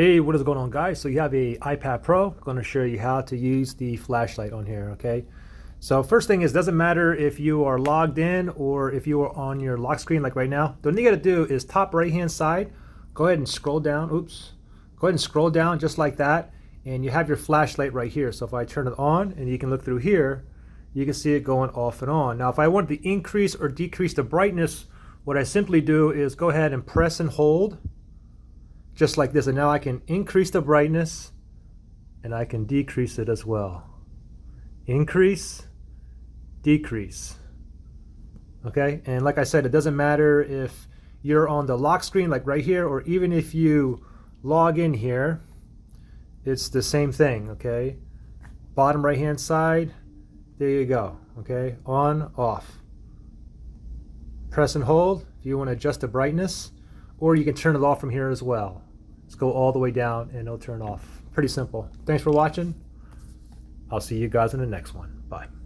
Hey, what is going on, guys? So you have a iPad Pro. I'm going to show you how to use the flashlight on here, okay? So first thing is, doesn't matter if you are logged in or if you are on your lock screen like right now. The thing you got to do is top right hand side, go ahead and scroll down. Oops. Go ahead and scroll down just like that, and you have your flashlight right here. So if I turn it on, and you can look through here, you can see it going off and on. Now if I want to increase or decrease the brightness, what I simply do is go ahead and press and hold just like this, and now I can increase the brightness and I can decrease it as well. Increase, decrease. Okay, and like I said, it doesn't matter if you're on the lock screen like right here, or even if you log in here, it's the same thing. Okay, bottom right hand side, there you go. Okay, on, off. Press and hold if you want to adjust the brightness, or you can turn it off from here as well. Let's go all the way down and it'll turn off. Pretty simple. Thanks for watching. I'll see you guys in the next one. Bye.